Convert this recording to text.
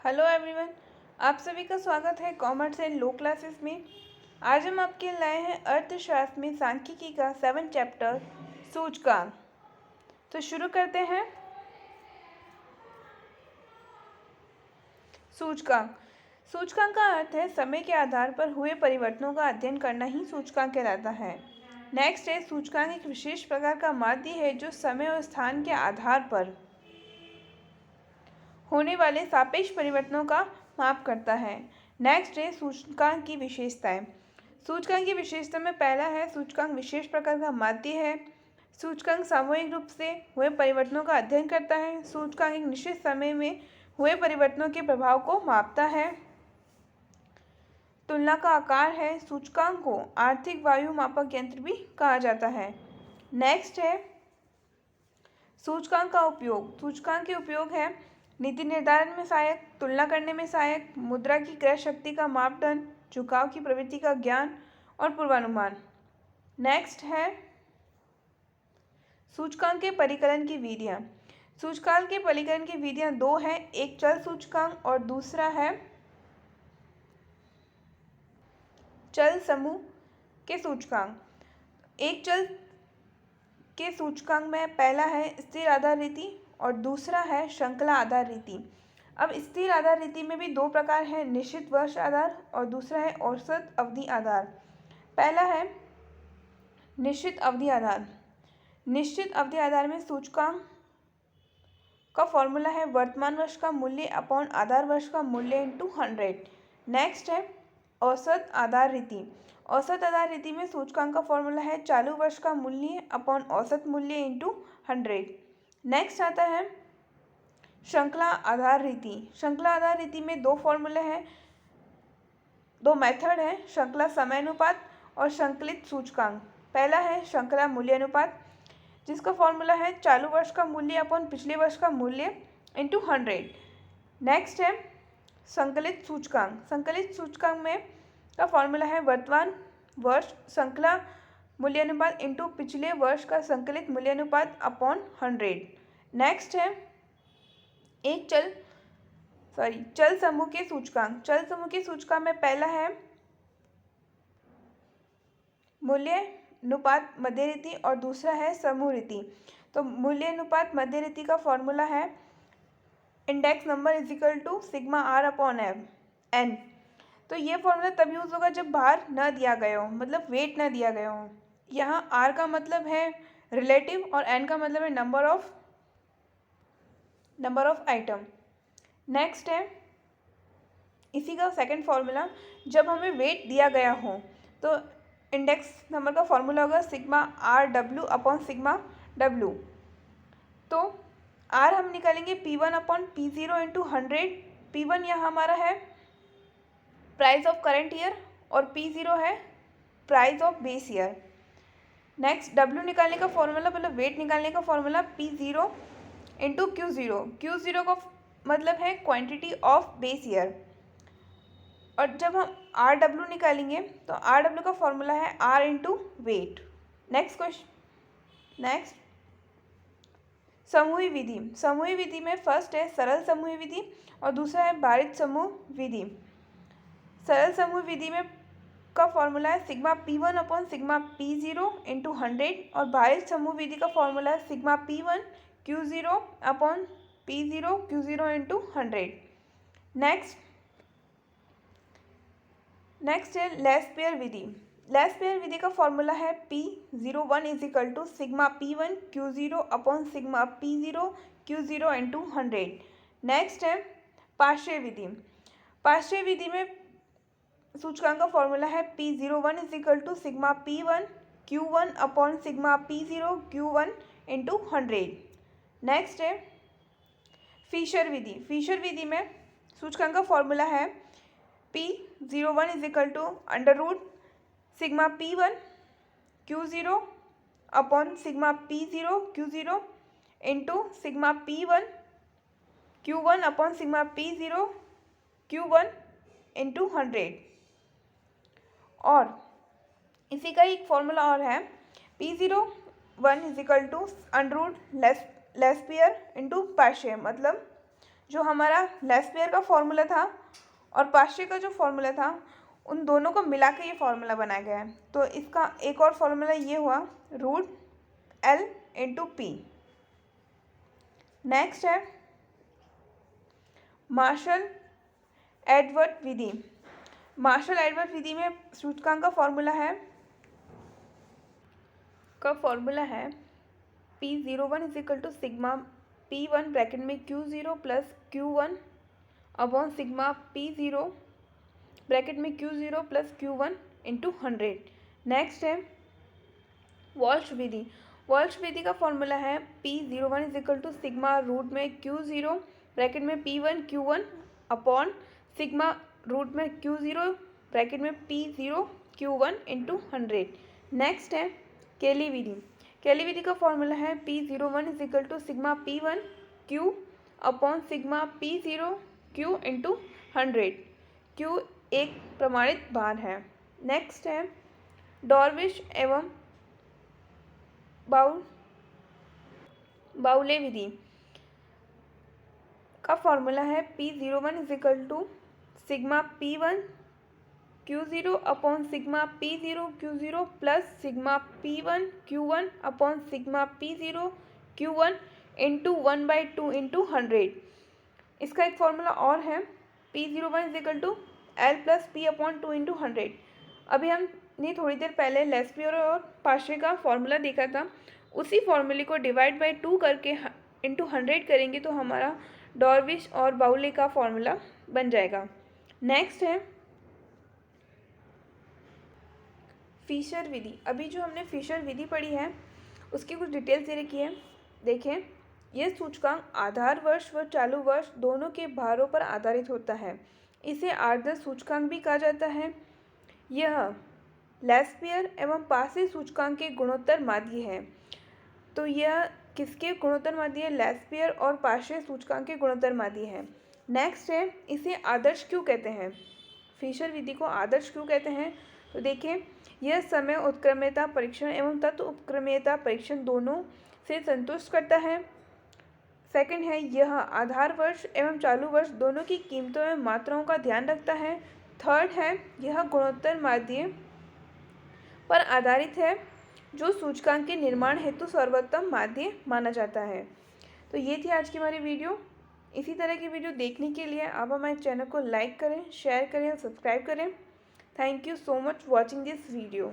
Hello everyone, आप सभी का स्वागत है कॉमर्स एंड लो क्लासेस में। आज हम आपके लिए लाए हैं अर्थशास्त्र में सांख्यिकी का 7 चैप्टर सूचकांक। तो शुरू करते हैं। सूचकांक सूचकांक का अर्थ है समय के आधार पर हुए परिवर्तनों का अध्ययन करना ही सूचकांक कहलाता है। नेक्स्ट है, सूचकांक एक विशेष प्रकार का माध्य है जो समय और स्थान के आधार पर होने वाले सापेक्ष परिवर्तनों का माप करता है। नेक्स्ट है, सूचकांक की विशेषताएं। सूचकांक की विशेषता में पहला है, सूचकांक विशेष प्रकार का माध्य है। सूचकांक सामूहिक रूप से हुए परिवर्तनों का अध्ययन करता है। सूचकांक एक निश्चित समय में हुए परिवर्तनों के प्रभाव को मापता है। तुलना का आकार है। सूचकांक को आर्थिक वायु मापक यंत्र भी कहा जाता है। नेक्स्ट है, सूचकांक का उपयोग। सूचकांक के उपयोग है नीति निर्धारण में सहायक, तुलना करने में सहायक, मुद्रा की क्रय शक्ति का मापदंड, झुकाव की प्रवृत्ति का ज्ञान और पूर्वानुमान। नेक्स्ट है, सूचकांक के परिकलन की विधियां। सूचकांक के परिकलन की विधियां दो हैं, एक चल सूचकांक और दूसरा है चल समूह के सूचकांक। एक चल के सूचकांक में पहला है स्थिर आधार रीति और दूसरा है श्रृंखला आधार रीति। अब स्थिर आधार रीति में भी दो प्रकार हैं, निश्चित वर्ष आधार और दूसरा है औसत अवधि आधार। पहला है निश्चित अवधि आधार। निश्चित अवधि आधार में सूचकांक का फॉर्मूला है वर्तमान वर्ष का मूल्य अपॉन आधार वर्ष का मूल्य इंटू 100। नेक्स्ट है औसत आधार रीति। औसत आधार रीति में सूचकांक का फॉर्मूला है चालू वर्ष का मूल्य अपॉन औसत मूल्य इंटू 100। नेक्स्ट आता है श्रृंखला आधार रीति। श्रृंखला आधार रीति में दो फॉर्मूले हैं, दो मेथड है, श्रृंखला समय अनुपात और श्रृंखलित सूचकांक। पहला है श्रृंखला मूल्य अनुपात, जिसका फॉर्मूला है चालू वर्ष का मूल्य अपॉन पिछले वर्ष का मूल्य इंटू 100। नेक्स्ट है संकलित सूचकांक। संकलित सूचकांक में का फॉर्मूला है वर्तमान वर्ष श्रृंखला मूल्यानुपात इंटू पिछले वर्ष का संकलित मूल्यानुपात अपॉन 100। नेक्स्ट है एक चल समूह के सूचकांक। चल समूह के सूचकांक में पहला है मूल्यानुपात मध्य रीति और दूसरा है समूह रीति। तो मूल्यानुपात मध्य रीति का फॉर्मूला है index number is equal to sigma R upon N. तो ये फॉर्मूला तब यूज होगा जब भार न दिया गया हो, मतलब वेट न दिया गया हो। यहाँ आर का मतलब है रिलेटिव और एन का मतलब है नंबर ऑफ आइटम। नेक्स्ट है इसी का सेकंड फॉर्मूला, जब हमें वेट दिया गया हो तो इंडेक्स नंबर का फॉर्मूला होगा sigma R W upon sigma W. तो आर हम निकालेंगे P1 upon P0 into 100। P1 यहाँ हमारा है प्राइस ऑफ करेंट ईयर और P0 है price of base year. Next W निकालने का फॉर्मूला, मतलब वेट निकालने का formula P0 into Q0। Q0 का मतलब है क्वांटिटी ऑफ बेस ईयर। और जब हम RW निकालेंगे तो RW का फॉर्मूला है R into weight. Next question. Next समूही विधि। समूही विधि में फर्स्ट है सरल समूही विधि और दूसरा है भारित समूह विधि। सरल समूह विधि में का फॉर्मूला है sigma P1 upon sigma P0 into 100 और भारित समूह विधि का फॉर्मूला है sigma P1 Q0 upon P0 Q0 into 100। Next है लेस्पेयर विधि। लेस्पेयर विधि का फॉर्मूला है P01 is equal to sigma P1 Q0 upon sigma P0 Q0 into 100। Next है पार्श्व विधि। पार्श्व विधि में सूचकांक का फॉर्मूला है P01 is equal to sigma P1 Q1 upon sigma P0 Q1 into 100। Next है फिशर विधि। फिशर विधि में सूचकांक का फॉर्मूला है P01 is equal to under root sigma P1 Q0 upon sigma P0 Q0 into sigma P1 Q1 upon sigma P0 Q1 into 100। और इसी का एक फॉर्मूला और है P01 is equal to under root Laspeyres into Paasche, मतलब जो हमारा Laspeyres का फॉर्मूला था और पास्चे का जो फॉर्मूला था, उन दोनों को मिला के ये फॉर्मूला बनाया गया है। तो इसका एक और फॉर्मूला ये हुआ √L/P। नेक्स्ट है मार्शल-एडवर्ड विधि। मार्शल-एडवर्ड विधि में सूचकांक का फॉर्मूला है P01 = सिग्मा P1 ब्रैकेट में Q0 plus Q1 upon sigma P0 bracket में Q0 plus Q1 into 100। Next है वॉल्श विधि। वॉल्श विधि का फॉर्मूला है P01 = सिग्मा रूट में Q0 ब्रैकेट में P1 Q1 upon sigma root में Q0 ब्रैकेट में P0 Q1 into 100। Next है केली विधि। केली विधि का फॉर्मूला है P01 = sigma P1 Q upon sigma P0 Q into 100। Q एक प्रमाणित भार है। नेक्स्ट है डॉर्विश एवं बाउले विधि का फॉर्मूला है P01 = sigma P1 Q0 upon sigma P0 Q0 plus sigma P1 Q1 upon sigma P0 Q1 into 1/2 into 100। इसका एक फॉर्मूला और है P01 = L+P/2 इंटू 100। अभी हमने थोड़ी देर पहले लेस्पियर और पास्चे का फॉर्मूला देखा था। उसी फॉर्मूले को डिवाइड बाई 2 करके इंटू 100 करेंगे तो हमारा डॉर्विश और बाउले का फॉर्मूला बन जाएगा। नेक्स्ट है फिशर विधि। अभी जो हमने फिशर विधि पढ़ी है उसकी कुछ डिटेल्स दे रखी है। देखें, यह सूचकांक आधार वर्ष व चालू वर्ष दोनों के भारों पर आधारित होता है। इसे आदर्श सूचकांक भी कहा जाता है। यह लेस्पियर एवं पास्चे सूचकांक के गुणोत्तर माध्य है। तो यह किसके गुणोत्तर माध्य है? लेस्पियर और पास्चे सूचकांक के गुणोत्तर माध्य है। नेक्स्ट है इसे आदर्श क्यों कहते हैं? फिशर विधि को आदर्श क्यों कहते हैं? तो देखें, यह समय उत्क्रम्यता परीक्षण एवं तत्व उत्क्रम्यता परीक्षण दोनों से संतुष्ट करता है। सेकंड है यह आधार वर्ष एवं चालू वर्ष दोनों की कीमतों एवं मात्राओं का ध्यान रखता है। थर्ड है यह गुणोत्तर माध्य पर आधारित है जो सूचकांक के निर्माण हेतु सर्वोत्तम माध्य माना जाता है। तो ये थी आज की हमारी वीडियो। इसी तरह की वीडियो देखने के लिए आप हमारे चैनल को लाइक करें, शेयर करें और सब्सक्राइब करें। Thank you so much for watching this video.